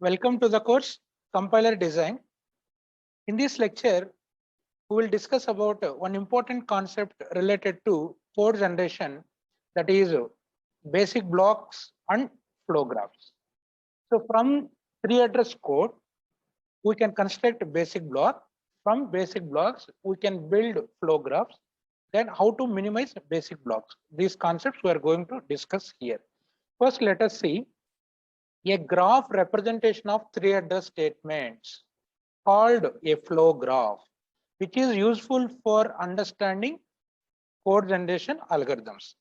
Welcome to the course Compiler Design. In this lecture, we will discuss about one important concept related to code generation, that is basic blocks and flow graphs. So from three address code, we can construct a basic block. From basic blocks, we can build flow graphs. Then how to minimize basic blocks. These concepts we are going to discuss here. First, let us see a graph representation of three address statements called a flow graph, which is useful for understanding code generation algorithms.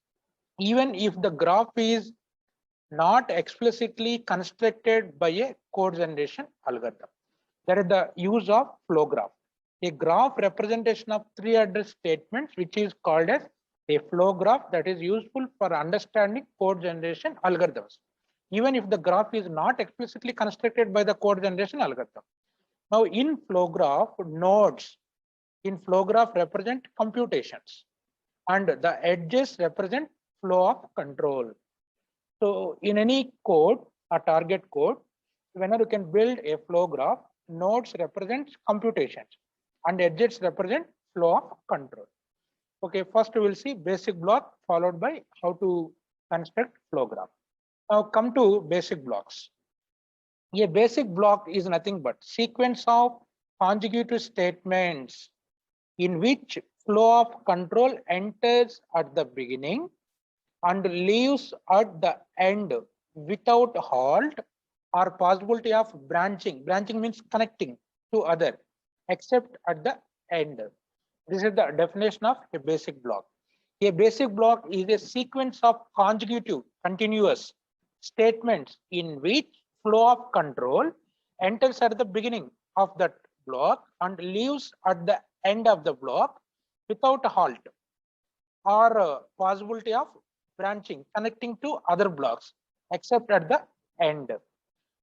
Even if the graph is not explicitly constructed by a code generation algorithm, that is the use of flow graph. A graph representation of three address statements, which is called as a flow graph, that is useful for understanding code generation algorithms, even if the graph is not explicitly constructed by the code generation algorithm. Now in flow graph, nodes in flow graph represent computations and the edges represent flow of control. So in any code, a target code, whenever you can build a flow graph, nodes represent computations and edges represent flow of control. Okay, first we will see basic block followed by how to construct flow graph. Now come to basic blocks. A basic block is nothing but sequence of consecutive statements in which flow of control enters at the beginning and leaves at the end without halt or possibility of branching. Branching means connecting to other, except at the end. This is the definition of a basic block. A basic block is a sequence of consecutive, continuous statements in which flow of control enters at the beginning of that block and leaves at the end of the block without a halt or possibility of branching, connecting to other blocks, except at the end.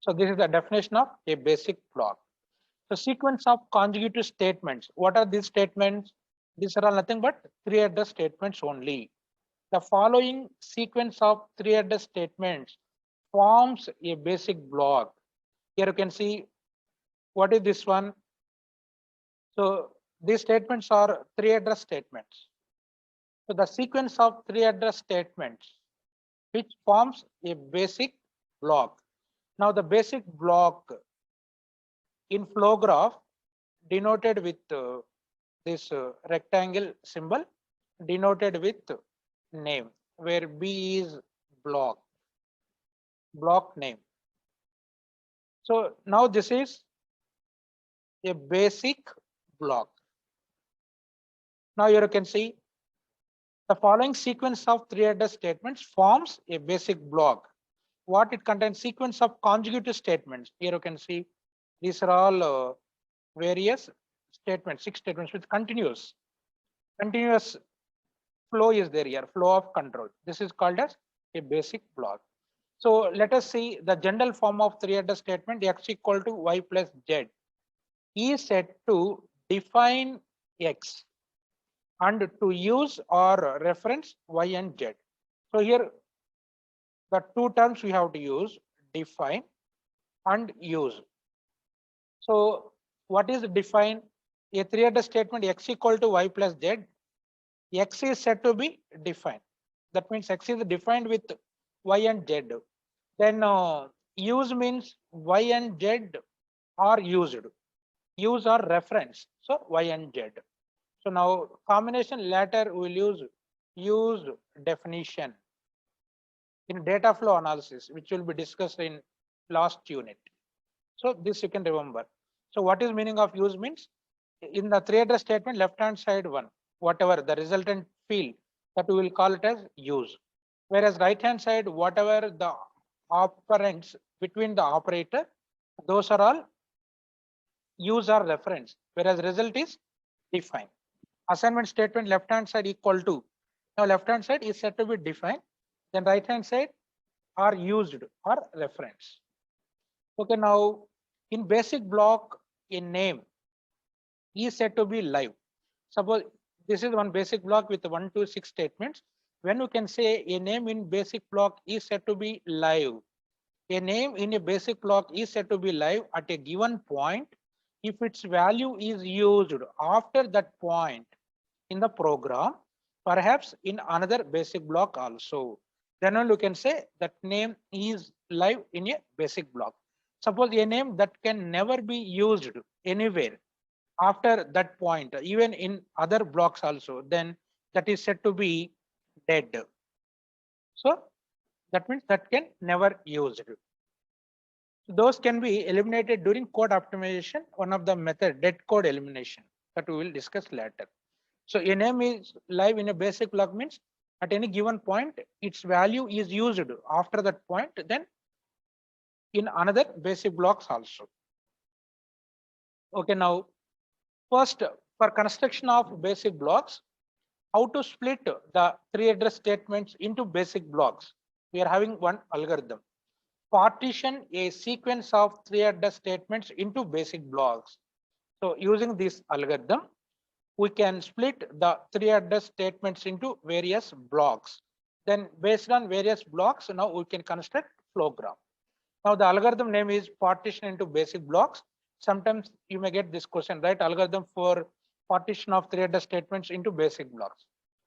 So this is the definition of a basic block. So sequence of consecutive statements. What are these statements? These are all nothing but three address statements only. The following sequence of three address statements forms a basic block. Here you can see what is this one. So these statements are three address statements. So the sequence of three address statements which forms a basic block. Now the basic block in flow graph denoted with this rectangle symbol denoted with name, where B is block name. So now this is a basic block. Now here you can see the following sequence of three address statements forms a basic block. What it contains? Sequence of consecutive statements. Here you can see these are all various statements, 6 statements with continuous flow is there here, flow of control. This is called as a basic block. So let us see the general form of three address statement x equal to y plus z is set to define x and to use or reference y and z. So here the two terms we have to use, define and use. So what is define? A three address statement x equal to y plus z, x is said to be defined. That means x is defined with y and z. Then use means y and z are used. Use or reference. So y and z. So now combination later we will use definition in data flow analysis, which will be discussed in last unit. So this you can remember. So what is meaning of use means in the three address statement left hand side one, whatever the resultant field, that we will call it as use. Whereas right hand side, whatever the operands between the operator, those are all use or reference, whereas result is define. Assignment statement left hand side equal to, now left hand side is said to be defined, then right hand side are used or reference. Okay, now in basic block in name is said to be live. Suppose this is one basic block with 1 to 6 statements. When you can say a name in basic block is said to be live, A name in a basic block is said to be live at a given point if its value is used after that point in the program, perhaps in another basic block also. Then only you can say that name is live in a basic block. Suppose a name that can never be used anywhere after that point, even in other blocks also, then that is said to be dead. So that means that can never used. Those can be eliminated during code optimization, one of the method dead code elimination that we will discuss later. So a name is live in a basic block means at any given point, its value is used after that point, then in another basic blocks also. Okay, now first for construction of basic blocks, how to split the three address statements into basic blocks. We are having one algorithm. Partition a sequence of three address statements into basic blocks. So using this algorithm, we can split the three address statements into various blocks. Then based on various blocks, now we can construct flow graph. Now the algorithm name is partition into basic blocks. Sometimes you may get this question, right? Algorithm for partition of three address statements into basic blocks.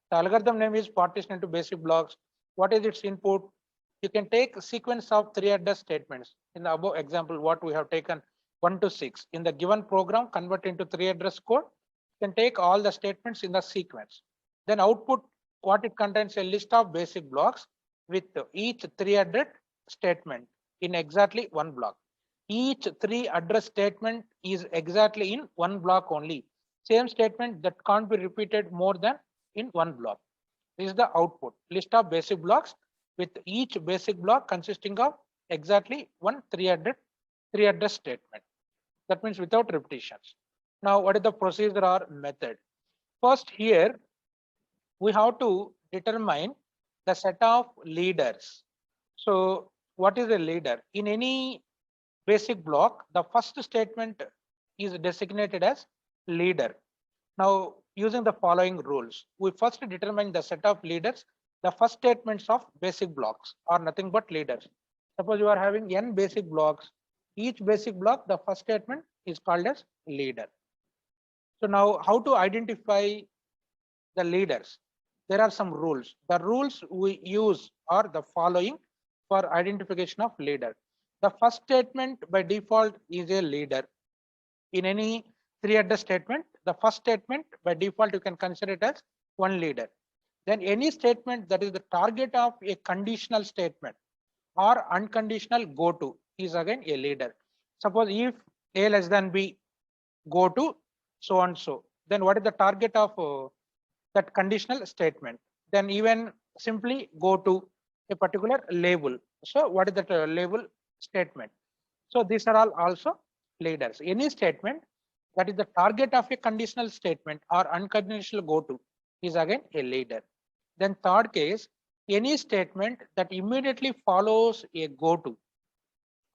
The algorithm name is partition into basic blocks. What is its input? You can take a sequence of three address statements. In the above example, what we have taken 1 to 6 in the given program, convert into three address code. You can take all the statements in the sequence. Then output what it contains a list of basic blocks with each three address statement in exactly one block. Each three address statement is exactly in one block only. Same statement that can't be repeated more than in one block. This is the output list of basic blocks with each basic block consisting of exactly one three address statement. That means without repetitions. Now, what is the procedure or method? First, here we have to determine the set of leaders. So what is a leader? In any basic block, the first statement is designated as leader. Now, using the following rules, we first determine the set of leaders. The first statements of basic blocks are nothing but leaders. Suppose you are having n basic blocks. Each basic block, the first statement is called as leader. So now how to identify the leaders? There are some rules. The rules we use are the following for identification of leader. The first statement by default is a leader. In any three address statement, the first statement by default you can consider it as one leader. Then any statement that is the target of a conditional statement or unconditional go to is again a leader. Suppose if a less than b go to so and so, then what is the target of that conditional statement? Then even simply go to a particular label. So what is that label statement? So these are all also leaders. Any statement that is the target of a conditional statement or unconditional go to is again a leader. Then third case, any statement that immediately follows a go to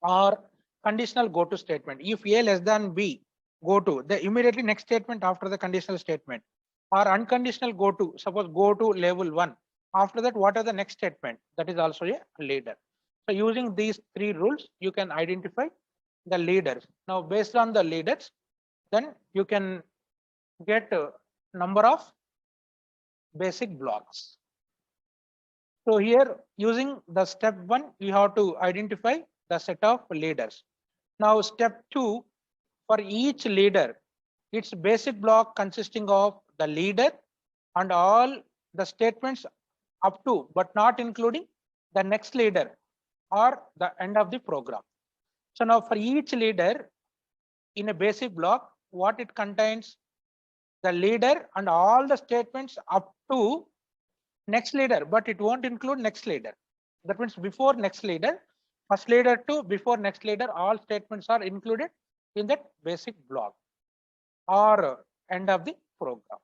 or conditional go to statement. If a less than b go to, the immediately next statement after the conditional statement or unconditional go to, suppose go to level 1. After that, what are the next statement? That is also a leader. So using these three rules, you can identify the leaders. Now, based on the leaders, then you can get a number of basic blocks. So here using the step 1, you have to identify the set of leaders. Now step 2, for each leader, its basic block consisting of the leader and all the statements up to but not including the next leader or the end of the program. So now for each leader in a basic block, what it contains, the leader and all the statements up to next leader, but it won't include next leader. That means before next leader, first leader to before next leader, all statements are included in that basic block or end of the program.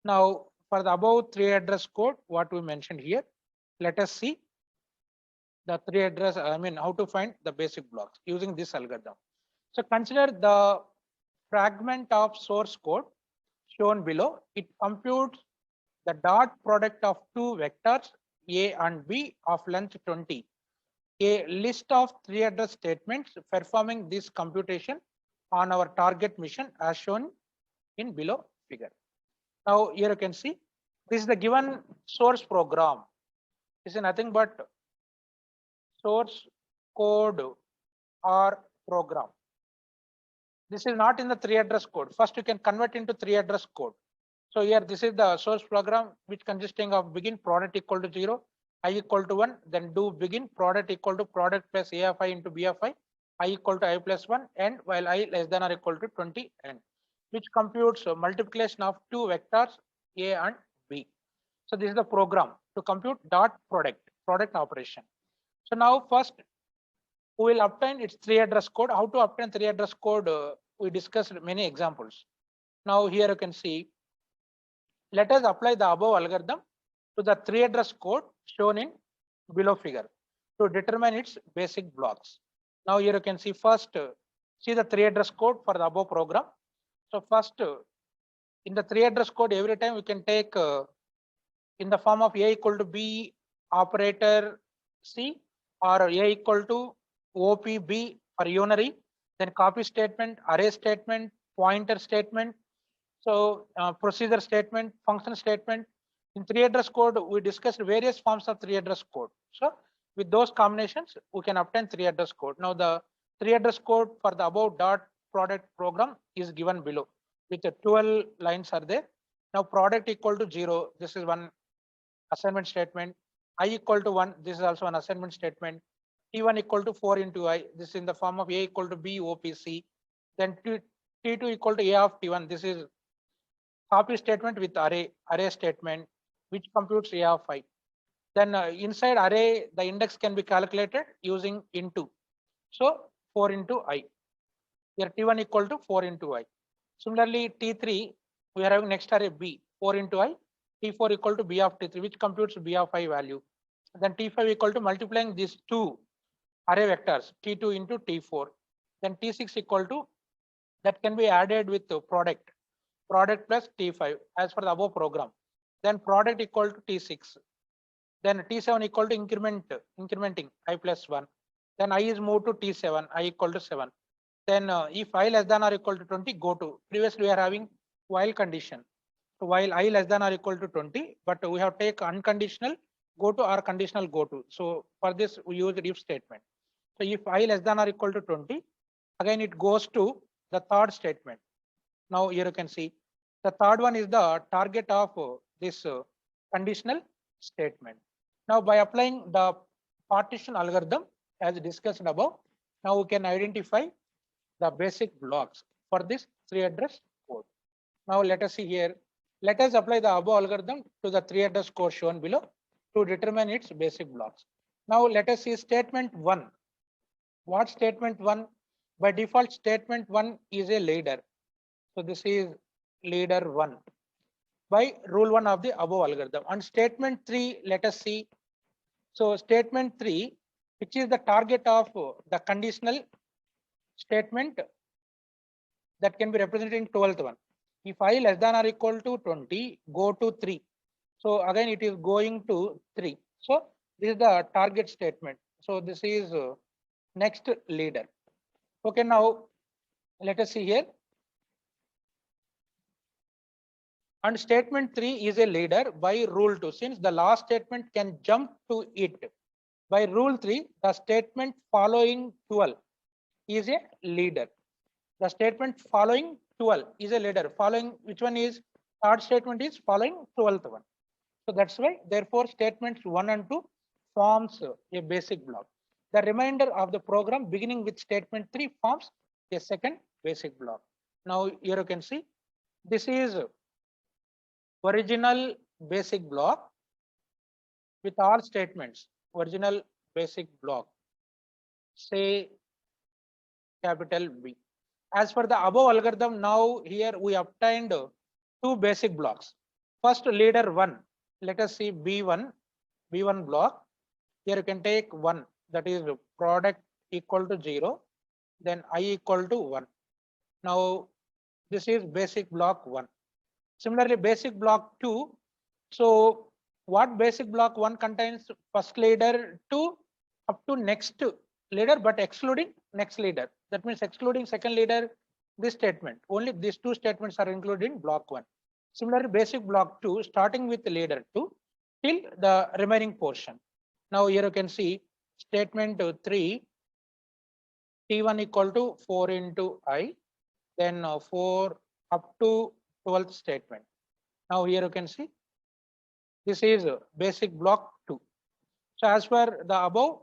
Now for the above three address code, what we mentioned here, let us see the three address, I mean how to find the basic blocks using this algorithm. So consider the fragment of source code shown below. It computes the dot product of two vectors a and b of length 20 a list of 3 address statements performing this computation on our target mission as shown in below figure. Now here you can see this is the given source program. This is nothing but source code or program. This is not in the 3 address code. First you can convert into 3 address code. So here this is the source program which consisting of begin product equal to 0, I equal to 1, then do begin product equal to product plus a of I into b of I equal to I plus 1, and while I less than or equal to 20, and which computes multiplication of two vectors a and b. So this is the program to compute dot product operation. So now first we will obtain its 3 address code. How to obtain 3 address code? We discussed many examples. Now here you can see. Let us apply the above algorithm to the 3 address code shown in below figure to determine its basic blocks. Now here you can see first see the 3 address code for the above program. So first in the 3 address code every time we can take in the form of a equal to b operator c or a equal to OPB for unary, then copy statement, array statement, pointer statement, so procedure statement, function statement. In 3 address code, we discussed various forms of 3 address code. So with those combinations, we can obtain 3 address code. Now the 3 address code for the above dot product program is given below with the 12 lines are there. Now product equal to 0, this is one assignment statement. I equal to 1, this is also an assignment statement. T1 equal to 4 into I, this is in the form of a equal to b OPC. Then T2 equal to a of T1, this is copy statement with array statement which computes a of I. Then inside array the index can be calculated using into. So 4 into I. Here T1 equal to 4 into I. Similarly T3 we are having next array b 4 into I. T4 equal to b of T3 which computes b of I value. Then T5 equal to multiplying these two array vectors T2 into T4. Then T6 equal to that can be added with product plus T5 as for the above program. Then product equal to T6. Then T7 equal to incrementing I plus 1. Then I is moved to T7, I equal to 7. Then if I less than or equal to 20, go to. Previously we are having while condition. So while I less than or equal to 20, but we have take unconditional go to or conditional go to. So for this we use if statement. So if I less than or equal to 20, again it goes to the third statement. Now here you can see the third one is the target of this conditional statement. Now by applying the partition algorithm as discussed above, now we can identify the basic blocks for this 3 address code. Now let us see here. Let us apply the above algorithm to the 3 address code shown below to determine its basic blocks. Now let us see statement 1. What statement 1? By default statement 1 is a leader. So this is leader 1 by rule 1 of the above algorithm. And statement 3, let us see. So statement 3, which is the target of the conditional statement that can be represented in 12th one. If I less than or equal to 20, go to 3. So again it is going to 3. So this is the target statement. So this is next leader. Okay, now let us see here. And statement 3 is a leader by rule 2. Since the last statement can jump to it, by rule 3, the statement following 12 is a leader. The statement following 12 is a leader. Following which one is third statement is following 12th one. So that's why therefore statements 1 and 2 forms a basic block. The remainder of the program beginning with statement 3 forms a second basic block. Now here you can see this is original basic block with all statements. Original basic block, say capital B. As for the above algorithm, now here we obtained 2 basic blocks. First leader 1, let us see B1 block. Here you can take 1, that is product equal to 0, then I equal to 1. Now this is basic block 1. Similarly basic block 2. So what basic block 1 contains? First leader 2, up to next leader, but excluding next leader. That means excluding second leader, this statement. Only these two statements are included in block 1. Similarly, basic block 2, starting with the leader 2 till the remaining portion. Now here you can see statement 3, T1 equal to 4 into I, then 4 up to 12th statement. Now here you can see this is basic block 2. So as per the above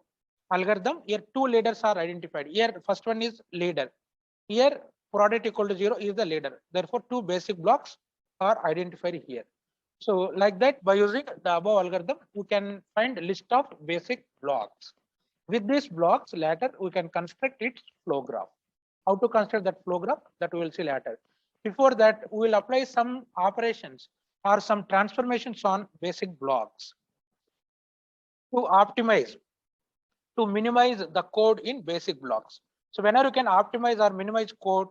algorithm, here two leaders are identified. Here first one is leader. Here product equal to 0 is the leader. Therefore, two basic blocks are identified here. So like that, by using the above algorithm, you can find list of basic blocks. With these blocks, later we can construct its flow graph. How to construct that flow graph, that we will see later. Before that, we will apply some operations or some transformations on basic blocks to optimize, to minimize the code in basic blocks. So whenever you can optimize or minimize code,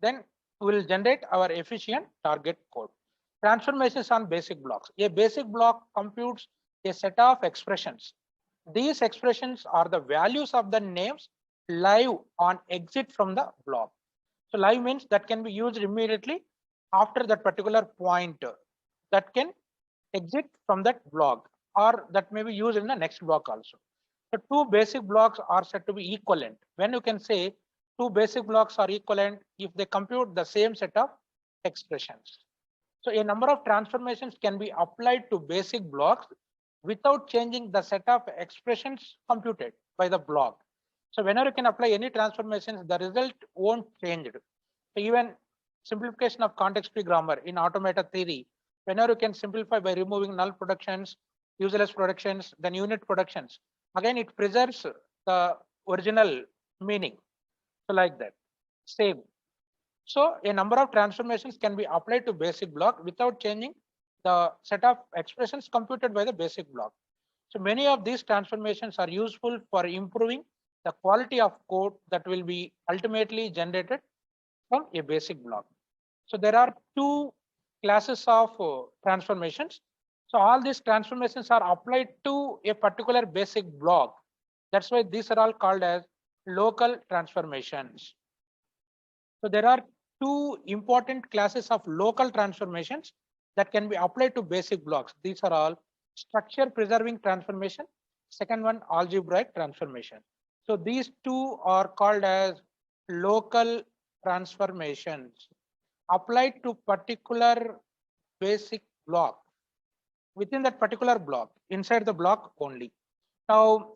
then we will generate our efficient target code. Transformations on basic blocks. A basic block computes a set of expressions. These expressions are the values of the names live on exit from the block. So live means that can be used immediately after that particular point that can exit from that block, or that may be used in the next block also. So two basic blocks are said to be equivalent. When you can say two basic blocks are equivalent if they compute the same set of expressions. So a number of transformations can be applied to basic blocks without changing the set of expressions computed by the block. So whenever you can apply any transformations, the result won't change. So even simplification of context-free grammar in automata theory, whenever you can simplify by removing null productions, useless productions, then unit productions, again it preserves the original meaning. So like that, same. So a number of transformations can be applied to basic block without changing the set of expressions computed by the basic block. So many of these transformations are useful for improving the quality of code that will be ultimately generated from a basic block. So there are two classes of transformations. So all these transformations are applied to a particular basic block. That's why these are all called as local transformations. So there are two important classes of local transformations that can be applied to basic blocks. These are all structure preserving transformation. Second one, algebraic transformation. So these two are called as local transformations applied to particular basic block within that particular block, inside the block only. Now,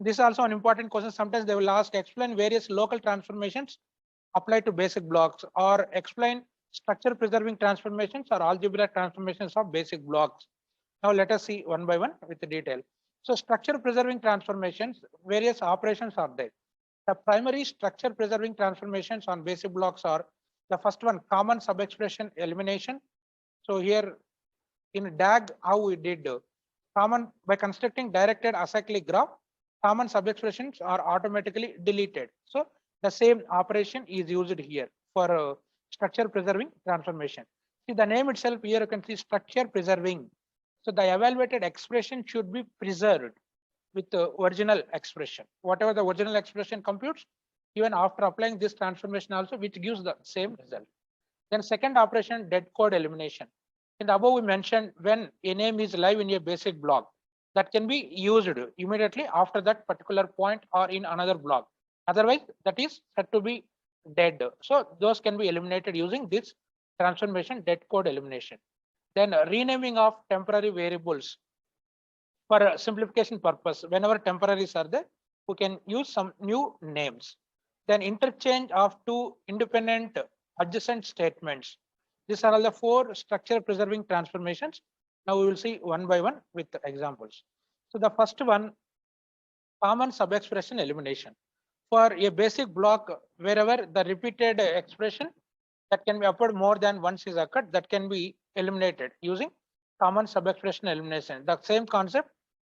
this is also an important question. Sometimes they will ask, explain various local transformations applied to basic blocks, or explain structure preserving transformations or algebraic transformations of basic blocks. Now let us see one by one with the detail. So structure preserving transformations, various operations are there. The primary structure preserving transformations on basic blocks are the first one, common subexpression elimination. So here in DAG, how we did common by constructing directed acyclic graph, common subexpressions are automatically deleted. So the same operation is used here for structure preserving transformation. See the name itself here, you can see structure preserving. So the evaluated expression should be preserved with the original expression. Whatever the original expression computes, even after applying this transformation also, which gives the same result. Then second operation, dead code elimination. In the above we mentioned, when a name is live in a basic block, that can be used immediately after that particular point or in another block. Otherwise, that is said to be dead. So those can be eliminated using this transformation, dead code elimination. Then renaming of temporary variables for simplification purpose. Whenever temporaries are there, we can use some new names. Then interchange of two independent adjacent statements. These are all the four structure preserving transformations. Now we will see one by one with examples. So the first one, common subexpression elimination. For a basic block, wherever the repeated expression that can be occurred more than once is occurred, that can be eliminated using common subexpression elimination. The same concept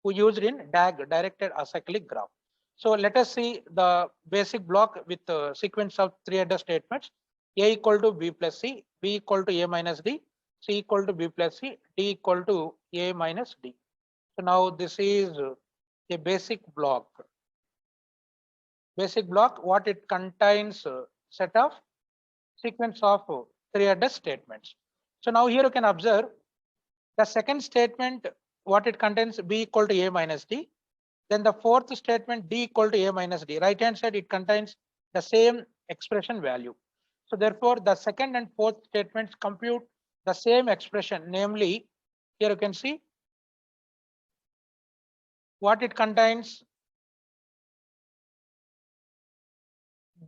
we used in DAG, directed acyclic graph. So let us see the basic block with a sequence of three other statements: A equal to B plus C, B equal to A minus D, C equal to B plus C, D equal to A minus D. So now this is a basic block. basic block, what it contains, set of sequence of three address statements. So now here you can observe the second statement, what it contains, b equal to a minus d. Then the fourth statement, d equal to a minus d. Right hand side, it contains the same expression value. So therefore, the second and fourth statements compute the same expression, namely, here you can see what it contains,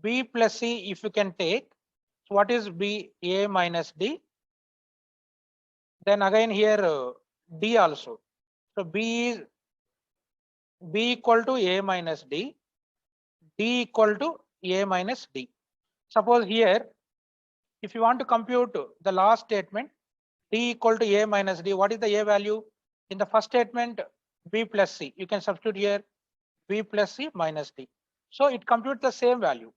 b plus c if you can take. So what is b? A minus d. Then again here d also. So b is b equal to a minus d, d equal to a minus d. Suppose here, if you want to compute the last statement, d equal to a minus d, what is the a value? In the first statement, b plus c. You can substitute here b plus c minus d. So it computes the same value.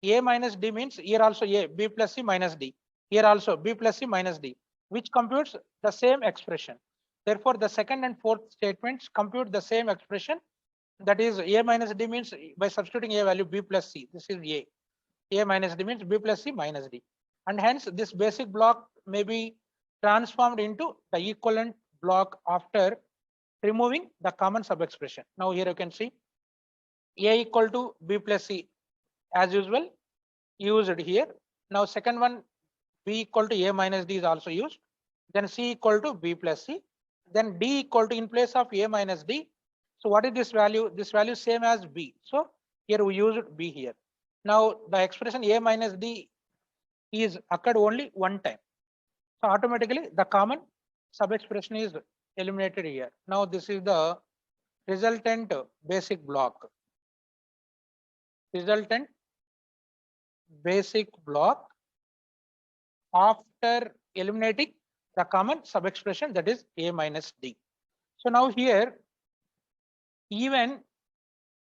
A minus d means here also a, b plus c minus d. Here also b plus c minus d, which computes the same expression. Therefore, the second and fourth statements compute the same expression. That is a minus d means by substituting a value b plus c. This is a. A minus d means b plus c minus d. And hence this basic block may be transformed into the equivalent block after removing the common subexpression. Now here you can see a equal to b plus c as usual used here. Now second one, b equal to a minus d is also used. Then c equal to b plus c. Then d equal to, in place of a minus d. So what is this value? This value same as b. So here we used b here. Now the expression a minus d is occurred only one time. So automatically the common sub-expression is eliminated here. Now this is the resultant basic block. Resultant basic block after eliminating the common sub-expression, that is a minus d. So now here, even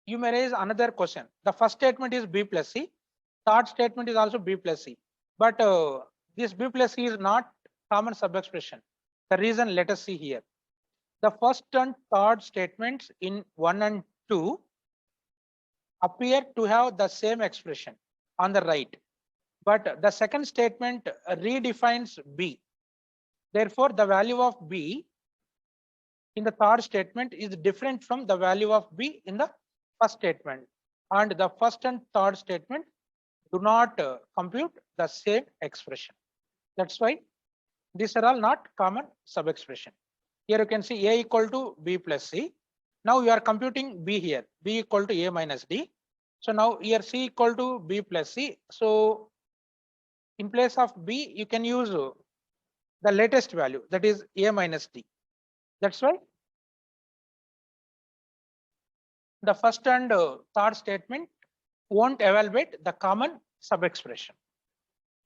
you may raise another question. The first statement is b plus c. Third statement is also b plus c. But this b plus c is not common sub-expression. The reason, let us see here. The first and third statements in 1 and 2 appear to have the same expression on the right. But the second statement redefines b. Therefore, the value of b in the third statement is different from the value of b in the first statement. And the first and third statement do not compute the same expression. That's why these are all not common sub-expression. Here you can see a equal to b plus c. Now you are computing b here, b equal to a minus d. So now here c equal to b plus c. So in place of b, you can use the latest value, that is a minus d. That's why the first and third statement won't evaluate the common sub-expression.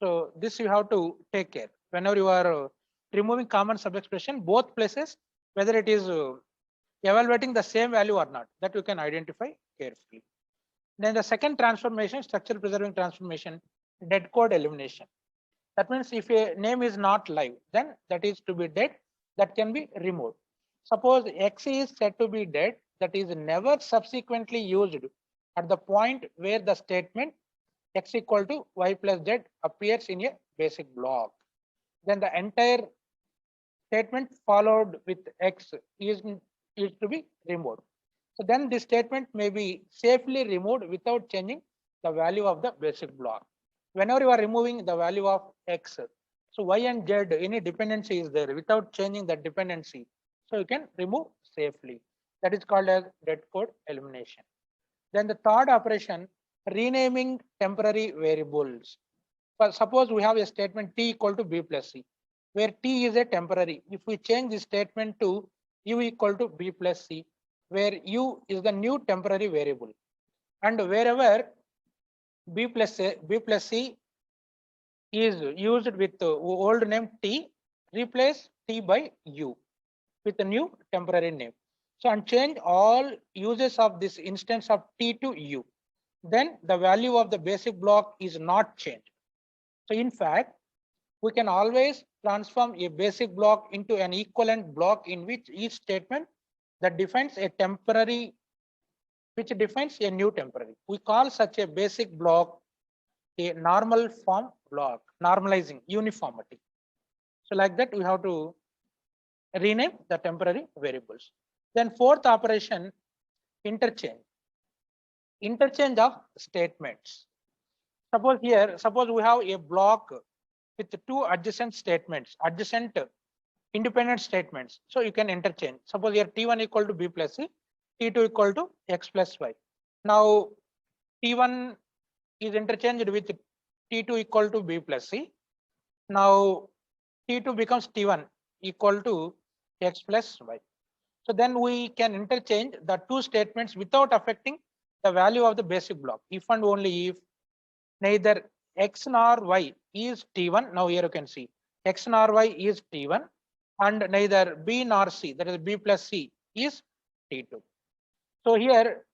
So this you have to take care. Whenever you are removing common sub-expression, both places, whether it is evaluating the same value or not, that you can identify carefully. Then the second transformation, structure preserving transformation, dead code elimination. That means if a name is not live, then that is to be dead, that can be removed. Suppose x is said to be dead, that is never subsequently used at the point where the statement x equal to y plus z appears in a basic block. Then the entire statement followed with x is to be removed. So then this statement may be safely removed without changing the value of the basic block. Whenever you are removing the value of x, so y and z, any dependency is there without changing the dependency. So you can remove safely. That is called as dead code elimination. Then the third operation, renaming temporary variables. But suppose we have a statement t equal to b plus c, where t is a temporary. If we change the statement to u equal to b plus c, where u is the new temporary variable, and wherever b plus c is used with the old name t, replace t by u with a new temporary name. So and change all uses of this instance of t to u. Then the value of the basic block is not changed. So in fact, we can always transform a basic block into an equivalent block in which each statement that defines a temporary which defines a new temporary. We call such a basic block a normal form block, normalizing uniformity. So like that, we have to rename the temporary variables. Then fourth operation, interchange. Interchange of statements. Suppose we have a block with two adjacent statements, adjacent independent statements. So you can interchange. Suppose here T1 equal to B plus C, T2 equal to X plus Y. Now T1 is interchanged with T2 equal to B plus C. Now T2 becomes T1 equal to X plus Y. So then we can interchange the two statements without affecting the value of the basic block, if and only if neither X nor Y is T1. Now here you can see X nor Y is T1 and neither B nor C, that is B plus C, is T2. So here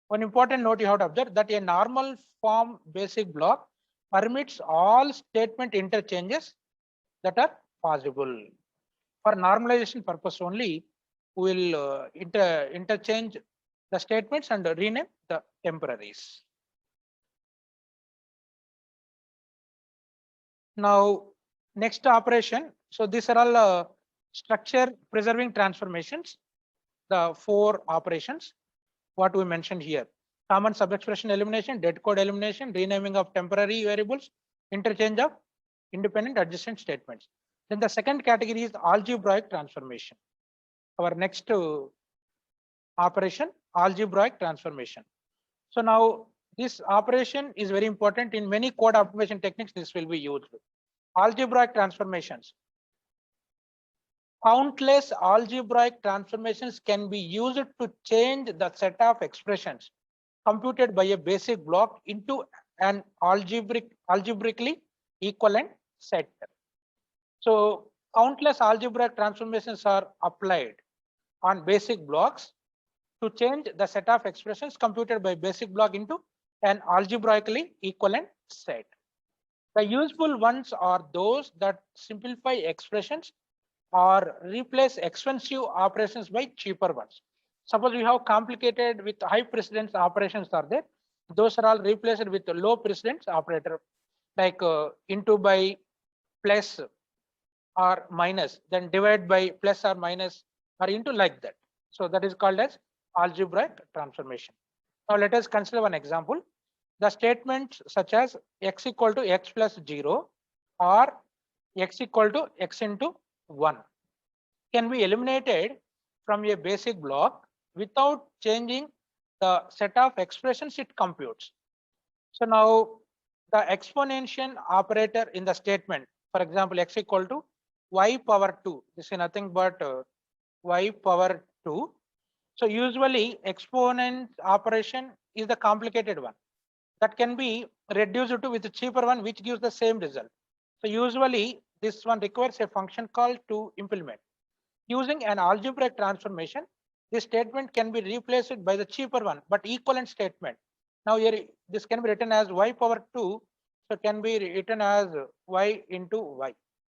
one important note you have to observe that a normal form basic block permits all statement interchanges that are possible. For normalization purpose only, we will interchange the statements and rename the temporaries. Now, next operation. So these are all structure preserving transformations, the four operations, what we mentioned here. Common sub-expression elimination, dead code elimination, renaming of temporary variables, interchange of independent adjacent statements. Then the second category is algebraic transformation. Our next operation, algebraic transformation. So now this operation is very important in many code optimization techniques. This will be used. Algebraic transformations. Countless algebraic transformations can be used to change the set of expressions computed by a basic block into an algebraically equivalent set. So countless algebraic transformations are applied on basic blocks to change the set of expressions computed by basic block into an algebraically equivalent set. The useful ones are those that simplify expressions or replace expensive operations by cheaper ones. Suppose we have complicated with high precedence operations are there. Those are all replaced with low precedence operator like into by plus or minus, then divide by plus or minus or into like that. So that is called as algebraic transformation. Now let us consider one example. The statements such as x equal to x plus 0 or x equal to x into 1 can be eliminated from a basic block without changing the set of expressions it computes. So now the exponential operator in the statement, for example, x equal to y power 2, this is nothing but y power 2. So usually exponent operation is the complicated one that can be reduced to with a cheaper one which gives the same result. So usually this one requires a function call to implement. Using an algebraic transformation, this statement can be replaced by the cheaper one but equivalent statement. Now here this can be written as y power 2, so can be written as y into y,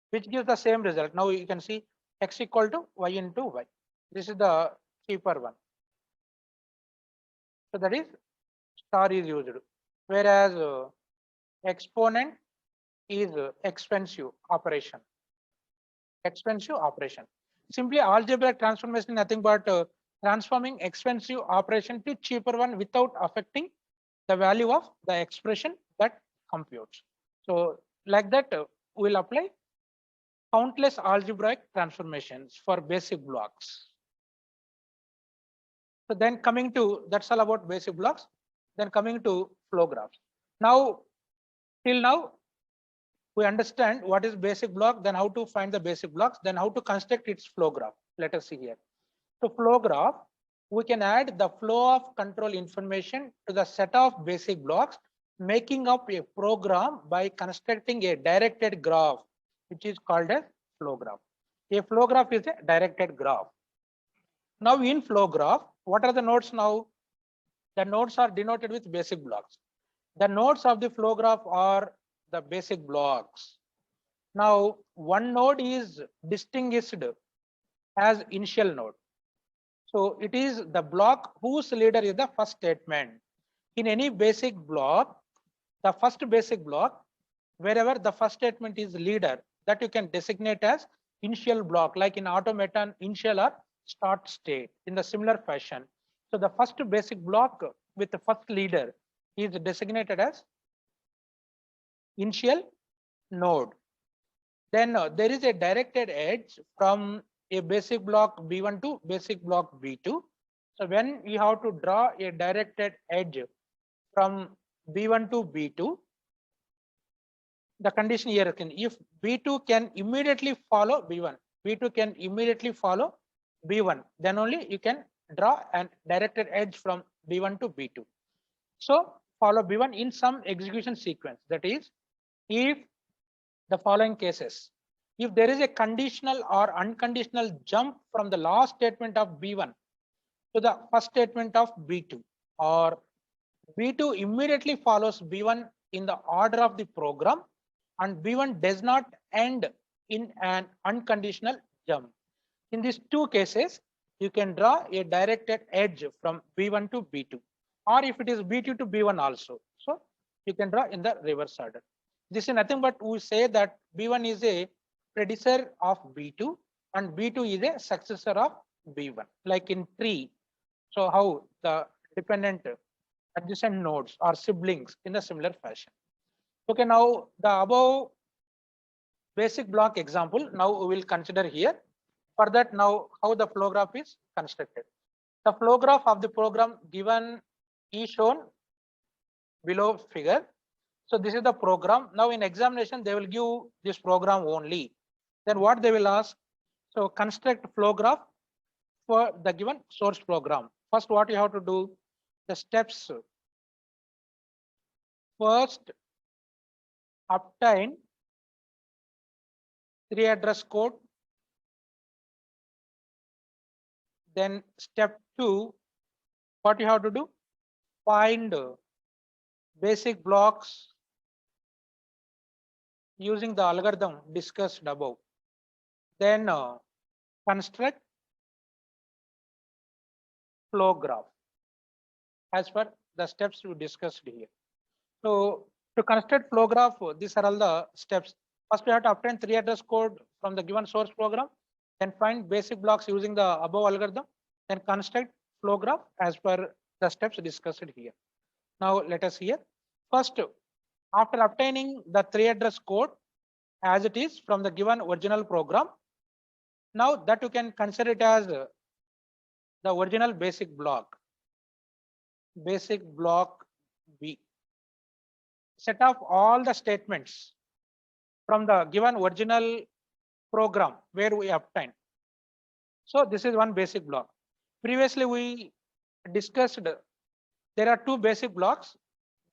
which gives the same result. Now you can see x equal to y into y. This is the cheaper one. So that is star is used, whereas exponent is expensive operation. Expensive operation. Simply algebraic transformation, nothing but transforming expensive operation to cheaper one without affecting the value of the expression that computes. So like that, we'll apply countless algebraic transformations for basic blocks. So then coming to, that's all about basic blocks. Then coming to flow graphs. Now, till now, we understand what is basic block, then how to find the basic blocks, then how to construct its flow graph. Let us see here. So flow graph, we can add the flow of control information to the set of basic blocks, making up a program by constructing a directed graph, which is called as flow graph. A flow graph is a directed graph. Now in flow graph, what are the nodes now? The nodes are denoted with basic blocks. The nodes of the flow graph are the basic blocks. Now one node is distinguished as initial node. So it is the block whose leader is the first statement. In any basic block, the first basic block, wherever the first statement is leader, that you can designate as initial block, like in automaton initial or start state in the similar fashion. So the first basic block with the first leader is designated as initial node. Then there is a directed edge from a basic block B1 to basic block B2. So when you have to draw a directed edge from B1 to B2, the condition here can, if B2 can immediately follow B1, B2 can immediately follow B1, then only you can draw a directed edge from B1 to B2. So follow B1 in some execution sequence. That is, if the following cases, if there is a conditional or unconditional jump from the last statement of B1 to the first statement of B2, or B2 immediately follows B1 in the order of the program, and B1 does not end in an unconditional jump. In these two cases, you can draw a directed edge from B1 to B2, or if it is B2 to B1 also. So you can draw in the reverse order. This is nothing but we say that B1 is a predecessor of B2 and B2 is a successor of B1, like in tree. So how the dependent adjacent nodes are siblings in a similar fashion. Okay, now the above basic block example, now we will consider here. For that, now how the flow graph is constructed. The flow graph of the program given is shown below figure. So this is the program. Now in examination, they will give this program only. Then what they will ask? So construct flow graph for the given source program. First, what you have to do, the steps. First, obtain 3 address code. Then step 2, what you have to do? Find basic blocks using the algorithm discussed above. Then construct flow graph as per the steps we discussed here. So to construct flow graph, these are all the steps. First, we have to obtain 3 address code from the given source program, then find basic blocks using the above algorithm, then construct flow graph as per the steps discussed here. Now let us hear. First, after obtaining the 3 address code as it is from the given original program, now that you can consider it as the original basic block B. Set off all the statements from the given original program where we obtained. So this is one basic block. Previously we discussed there are 2 basic blocks,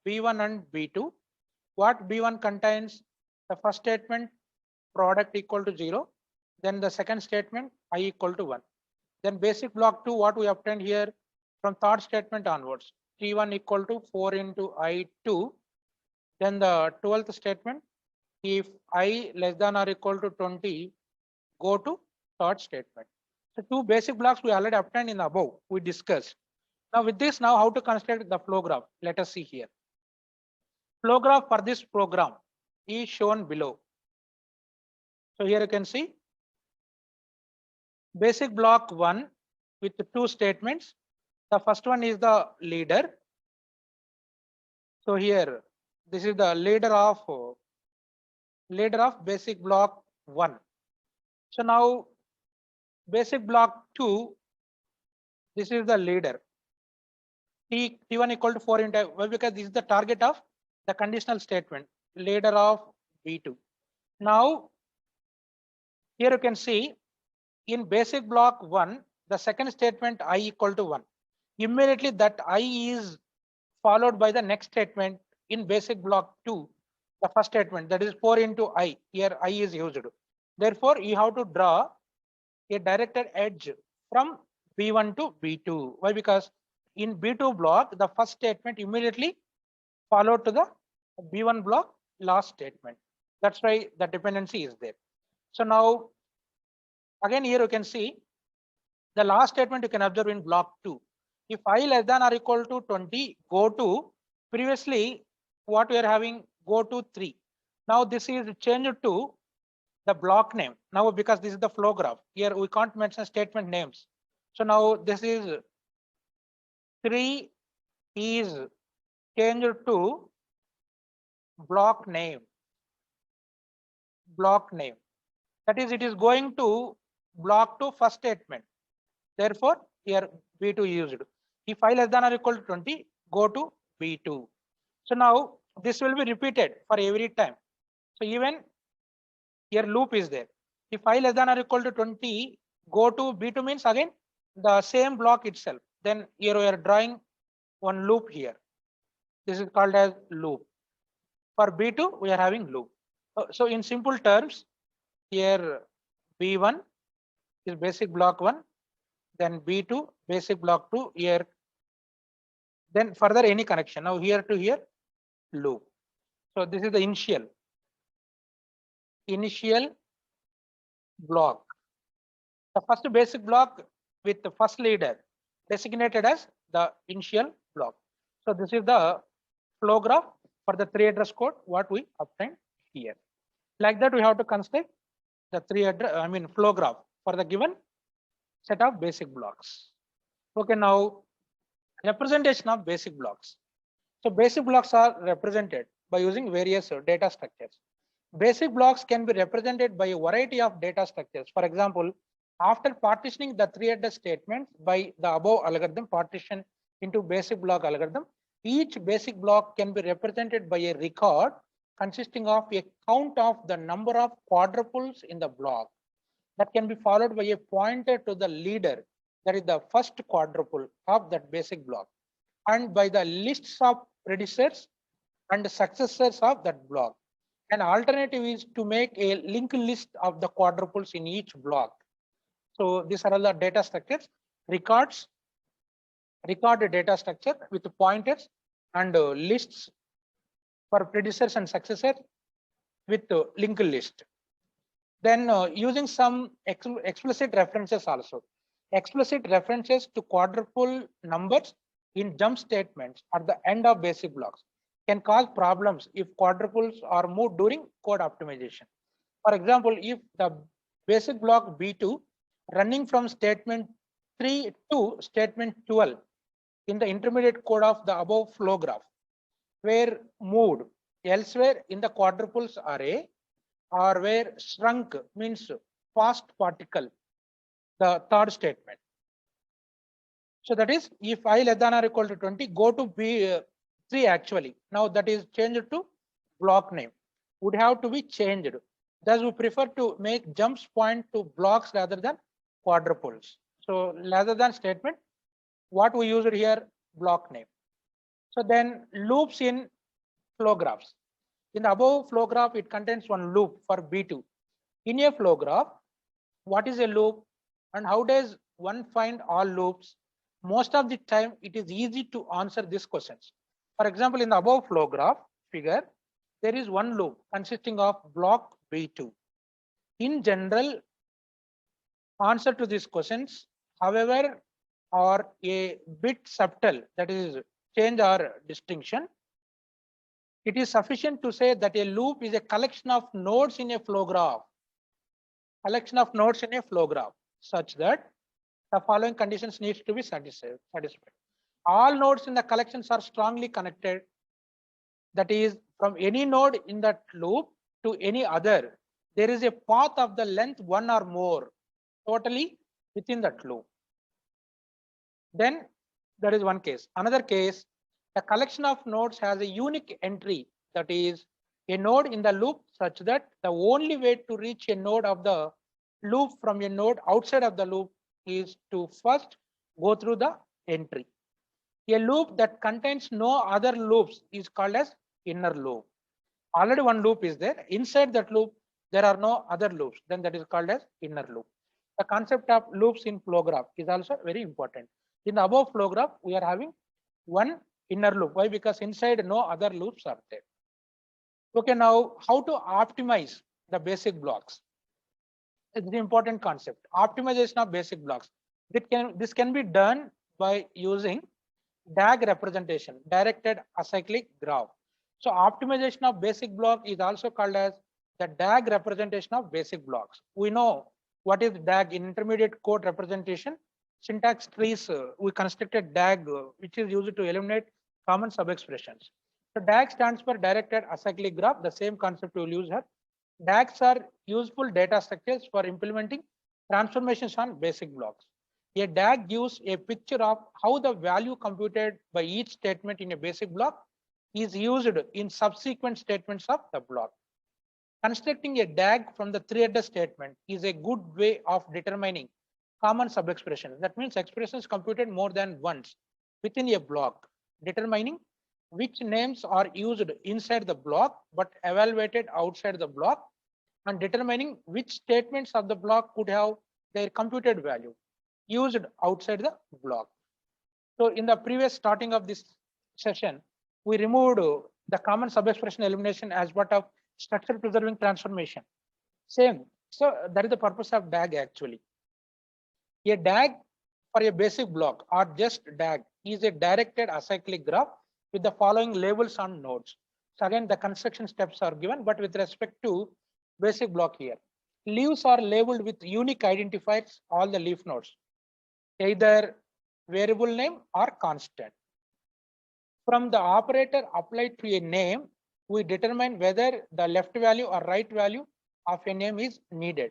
B1 and B2. What B1 contains? The first statement, product equal to 0. Then the second statement, I equal to 1. Then basic block 2, what we obtained here from third statement onwards, T1 equal to 4 into I2. Then the 12th statement, if I less than or equal to 20, go to third statement. So 2 basic blocks we already obtained in the above, we discussed. Now with this, now how to construct the flow graph? Let us see here. Flow graph for this program is shown below. So here you can see basic block 1 with 2 statements. The first one is the leader. So here, this is the leader of basic block 1. So now basic block 2, this is the leader. T1 equal to 4 into, well, because this is the target of the conditional statement, leader of B2. Now here you can see in basic block 1, the second statement I equal to 1. Immediately that I is followed by the next statement in basic block 2, the first statement, that is 4 into I. Here I is used. Therefore, you have to draw a directed edge from B1 to B2. Why? Because in B2 block, the first statement immediately followed to the B1 block last statement. That's why the dependency is there. So now again here you can see The last statement you can observe in block 2. If I less than or equal to 20, go to, previously what we are having, go to 3. Now this is changed to the block name. Now because this is the flow graph, here we can't mention statement names. So now this is 3 is changed to block name. Block name. That is, it is going to block 2 first statement. Therefore, here B2 used. If I less than or equal to 20, go to B2. So now this will be repeated for every time. So even here loop is there. If I less than or equal to 20, go to B2 means again the same block itself. Then here we are drawing one loop here. This is called as loop. For B2, we are having loop. So in simple terms, here B1 is basic block 1, then B2 basic block 2 here, then further any connection. Now here to here loop. So this is the initial block. The first basic block with the first leader designated as the initial block. So this is the flow graph for the 3 address code what we obtained here. Like that we have to construct the 3 address, flow graph for the given set of basic blocks. Okay, now representation of basic blocks. So basic blocks are represented by using various data structures. Basic blocks can be represented by a variety of data structures. For example, after partitioning the 3 address statements by the above algorithm partition into basic block algorithm, each basic block can be represented by a record consisting of a count of the number of quadruples in the block that can be followed by a pointer to the leader, that is the first quadruple of that basic block, and by the lists of predecessors and successors of that block. An alternative is to make a linked list of the quadruples in each block. So these are all the data structures, record data structure with pointers and lists for predecessors and successors with linked list. Then using some explicit references also. Explicit references to quadruple numbers in jump statements at the end of basic blocks can cause problems if quadruples are moved during code optimization. For example, if the basic block B2 running from statement 3 to statement 12 in the intermediate code of the above flow graph were moved elsewhere in the quadruples array, or where shrunk means fast particle, the third statement. So that is, if I less than or equal to 20, go to B3 actually. Now that is changed to block name. Would have to be changed. Thus we prefer to make jumps point to blocks rather than quadruples. So rather than statement, what we used here, block name. So then loops in flow graphs. In the above flow graph, it contains one loop for B2. In a flow graph, what is a loop and how does one find all loops? Most of the time, it is easy to answer these questions. For example, in the above flow graph figure, there is one loop consisting of block B2. In general, answer to these questions, however, are a bit subtle, that is change or distinction. It is sufficient to say that a loop is a collection of nodes in a flow graph. Collection of nodes in a flow graph such that the following conditions needs to be satisfied. All nodes in the collections are strongly connected. That is, from any node in that loop to any other, there is a path of the length 1 or more totally within that loop. Then that is one case. Another case, a collection of nodes has a unique entry, that is a node in the loop such that the only way to reach a node of the loop from a node outside of the loop is to first go through the entry. A loop that contains no other loops is called as inner loop. Already one loop is there. Inside that loop, there are no other loops. Then that is called as inner loop. The concept of loops in flow graph is also very important. In the above flow graph, we are having one inner loop. Why? Because inside no other loops are there. Okay, now how to optimize the basic blocks? It's the important concept. Optimization of basic blocks. This can be done by using DAG representation, directed acyclic graph. So optimization of basic block is also called as the DAG representation of basic blocks. We know what is DAG in intermediate code representation. Syntax trees, we constructed DAG, which is used to eliminate common subexpressions. So DAG stands for directed acyclic graph, the same concept we will use here. DAGs are useful data structures for implementing transformations on basic blocks. A DAG gives a picture of how the value computed by each statement in a basic block is used in subsequent statements of the block. Constructing a DAG from the three-headed statement is a good way of determining common subexpressions. That means expressions computed more than once within a block, determining which names are used inside the block but evaluated outside the block, and determining which statements of the block could have their computed value used outside the block. So in the previous starting of this session, we removed the common subexpression elimination as part of structure preserving transformation. Same. So that is the purpose of DAG actually. A DAG for a basic block or just DAG is a directed acyclic graph with the following labels on nodes. So again, the construction steps are given, but with respect to basic block here, leaves are labeled with unique identifiers, all the leaf nodes, either variable name or constant. From the operator applied to a name, we determine whether the left value or right value of a name is needed.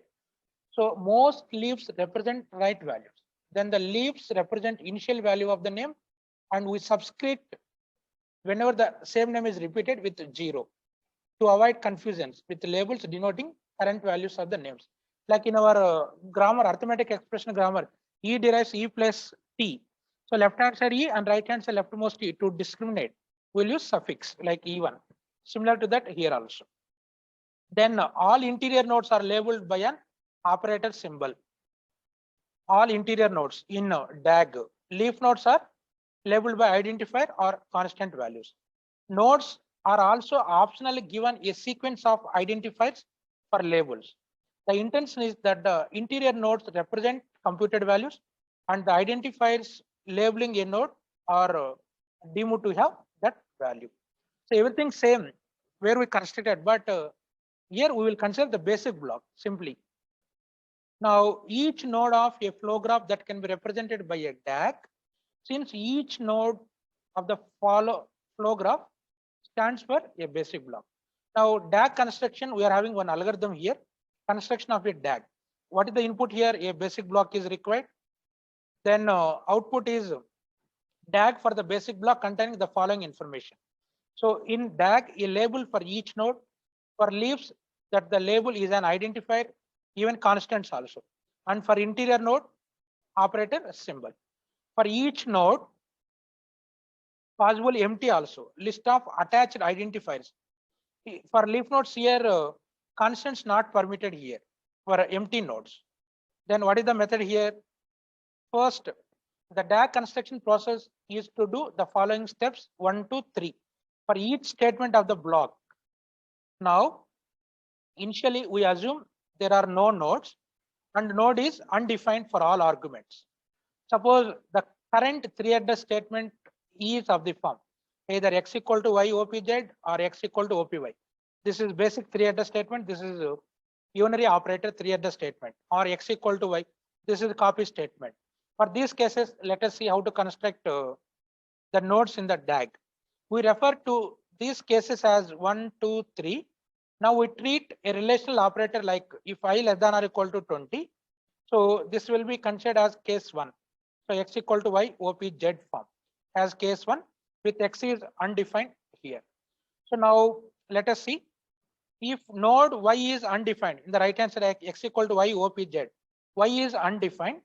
So most leaves represent right values. Then the leaves represent initial value of the name, and we subscript whenever the same name is repeated with 0 to avoid confusions with labels denoting current values of the names. Like in our grammar, arithmetic expression grammar, E derives E plus T. So left hand side E and right hand side leftmost T. To discriminate, we'll use suffix like E1. Similar to that here also. Then all interior nodes are labeled by an operator symbol. All interior nodes in DAG. Leaf nodes are labeled by identifier or constant values. Nodes are also optionally given a sequence of identifiers for labels. The intention is that the interior nodes represent computed values and the identifiers labeling a node are deemed to have that value. So everything same where we constructed, but here we will consider the basic block simply. Now each node of a flow graph that can be represented by a DAG, since each node of the flow graph stands for a basic block. Now DAG construction, we are having one algorithm here, construction of a DAG. What is the input here? A basic block is required. Then output is DAG for the basic block containing the following information. So in DAG, a label for each node. For leaves, that the label is an identifier, even constants also. And for interior node, operator symbol. For each node, possible empty also, list of attached identifiers. For leaf nodes here, constants not permitted here for empty nodes. Then what is the method here? First, the DAG construction process is to do the following steps 1 to 3 for each statement of the block. Now, initially we assume there are no nodes and node is undefined for all arguments. Suppose the current three-headed statement is of the form either x equal to y opz or x equal to opy. This is basic three-headed statement. This is unary operator three-headed statement, or x equal to y. This is the copy statement. For these cases, let us see how to construct the nodes in the DAG. We refer to these cases as 1, 2, 3. Now we treat a relational operator like if I less than or equal to 20. So this will be considered as case 1. So x equal to y opz form as case 1 with x is undefined here. So now let us see if node y is undefined in the right hand side x equal to y opz, y is undefined,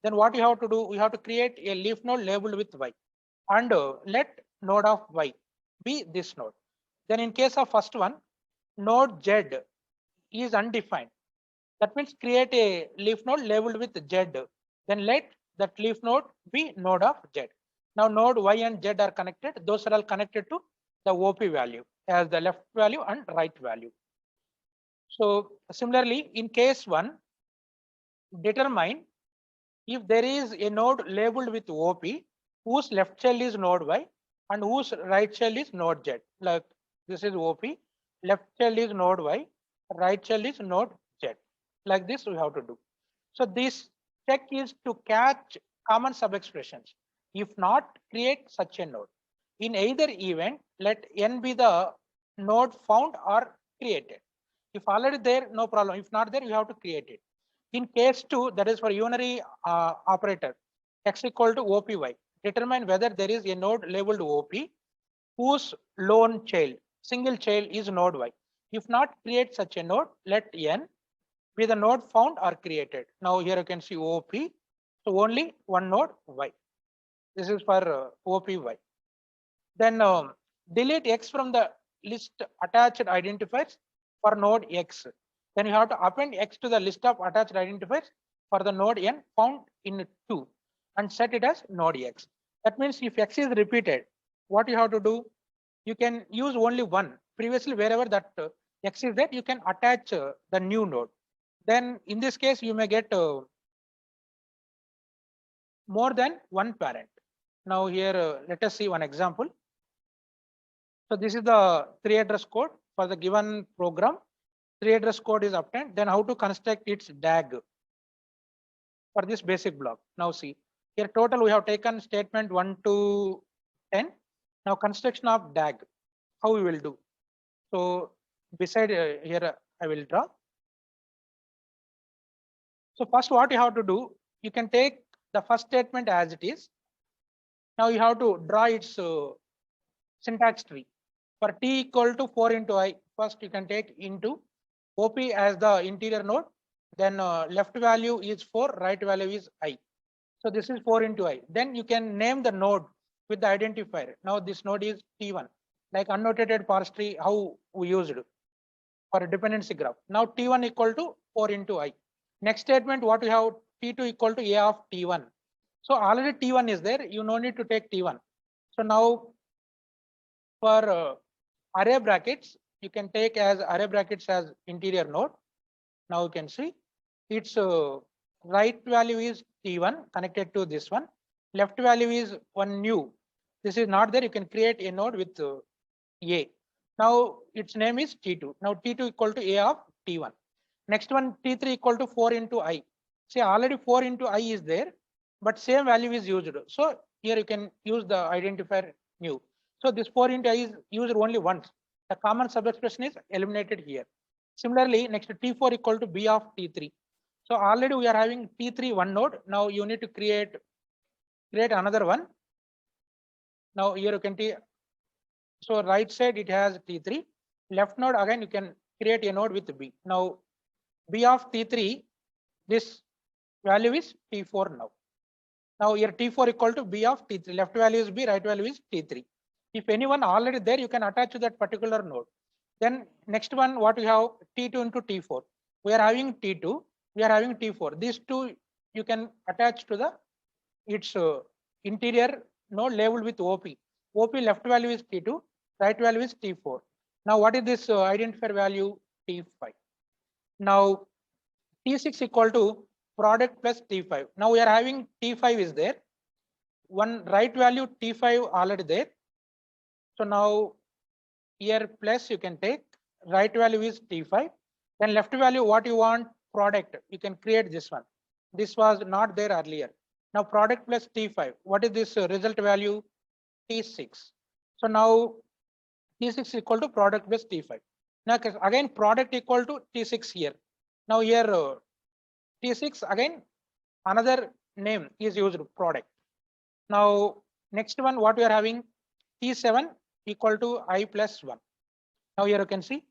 then what you have to do, we have to create a leaf node labeled with y and let node of y be this node. Then in case of first one, node z is undefined. That means create a leaf node labeled with z. Then let that leaf node be node of z. Now node y and z are connected. Those are all connected to the OP value as the left value and right value. So similarly, in case 1, determine if there is a node labeled with OP, whose left child is node Y and whose right child is node Z. Like this is OP, left child is node Y, right child is node Z. Like this we have to do. So this check is to catch common sub-expressions. If not, create such a node. In either event, let n be the node found or created. If already there, no problem. If not there, you have to create it. In case 2, that is for unary operator, x equal to OPY. Determine whether there is a node labeled OP whose lone child, single child is node Y. If not, create such a node. Let n be the node found or created. Now here you can see OP. So only one node Y. This is for OPY. Then delete X from the list attached identifiers for node X. Then you have to append X to the list of attached identifiers for the node N found in 2 and set it as node X. That means if X is repeated, what you have to do? You can use only one. Previously, wherever that X is there, you can attach the new node. Then in this case, you may get more than one parent. Now here, let us see one example. So this is the 3 address code for the given program. 3 address code is obtained. Then how to construct its DAG for this basic block. Now see, here total we have taken statement 1 to 10. Now construction of DAG, how we will do. So beside here I will draw. So first what you have to do, you can take the first statement as it is. Now you have to draw its syntax tree. For t equal to 4 into I, first you can take into OP as the interior node, then left value is 4, right value is I. So this is 4 into I. Then you can name the node with the identifier. Now this node is T1, like annotated parse tree, how we used for a dependency graph. Now T1 equal to 4 into I. Next statement, what we have, T2 equal to A of T1. So already T1 is there, you no need to take T1. So now for array brackets, you can take as array brackets as interior node. Now you can see its right value is T1 connected to this one. Left value is one new. This is not there. You can create a node with A. Now its name is T2. Now T2 equal to A of T1. Next one T3 equal to 4 into I. See already 4 into I is there, but same value is used. So here you can use the identifier new. So this 4 into I is used only once. The common subexpression is eliminated here. Similarly, next T4 equal to B of T3. So already we are having T3 one node. Now you need to create another one. Now here you can see. So right side it has T3. Left node again you can create a node with B. Now B of T3, this value is T4 now. Now here T4 equal to B of T3. Left value is B, right value is T3. If anyone already there, you can attach to that particular node. Then next one, what we have T2 into T4. We are having T2, we are having T4. These two you can attach to the its interior node labeled with OP. OP left value is T2, right value is T4. Now what is this identifier value? T5. Now T6 equal to product plus T5. Now we are having T5 is there. One right value T5 already there. So now here plus you can take, right value is T5. Then left value what you want, product, you can create this one. This was not there earlier. Now product plus T5, what is this result value? T6. So now T6 equal to product plus T5. Now again product equal to T6 here. Now here T6 again another name is used, product. Now next one what we are having, T7 equal to I plus 1. Now here you can see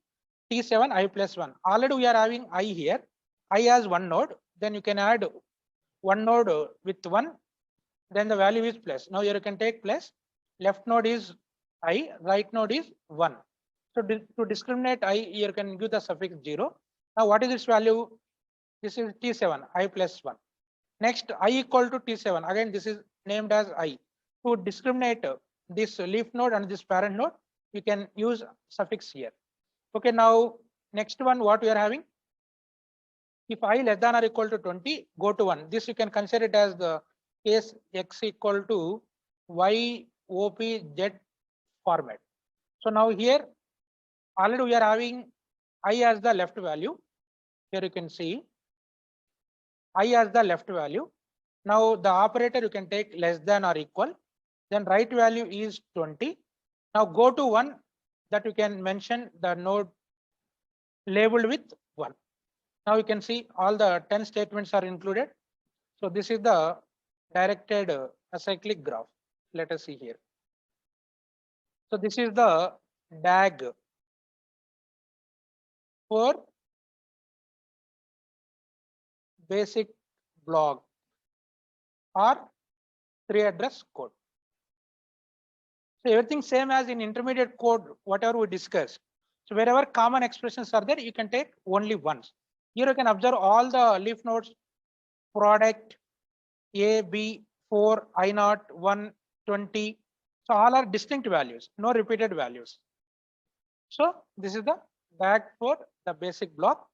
T7 I plus 1. Already we are having I here. I has one node. Then you can add one node with 1. Then the value is plus. Now here you can take plus. Left node is I, right node is 1. So to discriminate I, here you can give the suffix 0. Now what is its value? This is T7 I plus 1. Next I equal to T7. Again this is named as I. To discriminate this leaf node and this parent node, you can use suffix here. Okay, now next one what we are having, If I less than or equal to 20, go to 1. This you can consider it as the case x equal to y op z format. So now here already we are having I as the left value. Here you can see I as the left value. Now the operator you can take less than or equal. Then right value is 20. Now go to 1 that you can mention the node labeled with 1. Now you can see all the 10 statements are included. So this is the directed acyclic graph. Let us see here. So this is the DAG for basic block or 3 address code. So everything same as in intermediate code, whatever we discussed. So wherever common expressions are there, you can take only once. Here you can observe all the leaf nodes, product, A, B, 4, I0, 1, 20. So all are distinct values, no repeated values. So this is the DAG for the basic block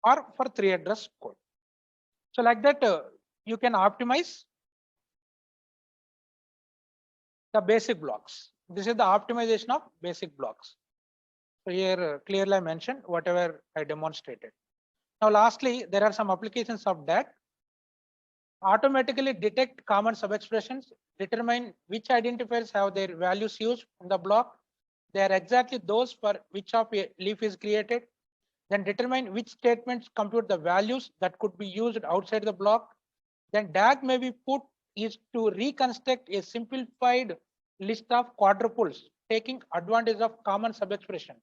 or for 3 address code. So like that, you can optimize the basic blocks. This is the optimization of basic blocks. So here clearly I mentioned whatever I demonstrated. Now lastly, there are some applications of that. Automatically detect common subexpressions, determine which identifiers have their values used in the block. They are exactly those for which of a leaf is created. Then determine which statements compute the values that could be used outside the block. Then DAG may be put is to reconstruct a simplified list of quadruples, taking advantage of common subexpression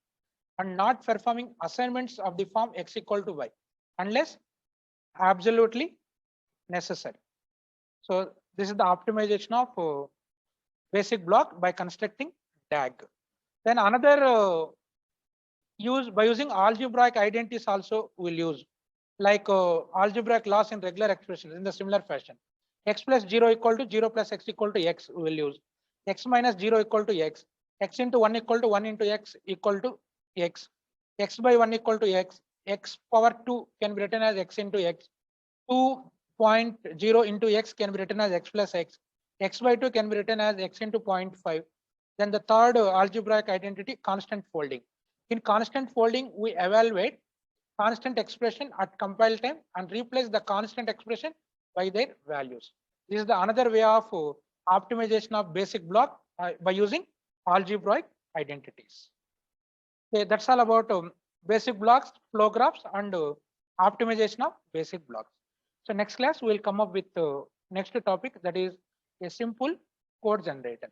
and not performing assignments of the form x equal to y, unless absolutely necessary. So this is the optimization of basic block by constructing DAG. Then another use by using algebraic identities also will use, like algebraic laws in regular expressions in the similar fashion. X plus 0 equal to 0 plus x equal to x we will use. X minus 0 equal to x. X into 1 equal to 1 into x equal to x. X by 1 equal to x. X power 2 can be written as x into x. 2.0 into x can be written as x plus x. X by 2 can be written as x into 0.5. Then the third algebraic identity, constant folding. In constant folding, we evaluate constant expression at compile time and replace the constant expression by their values. This is the another way of optimization of basic block by using algebraic identities. Okay, that's all about basic blocks, flow graphs, and optimization of basic blocks. So next class we'll come up with next topic, that is a simple code generator.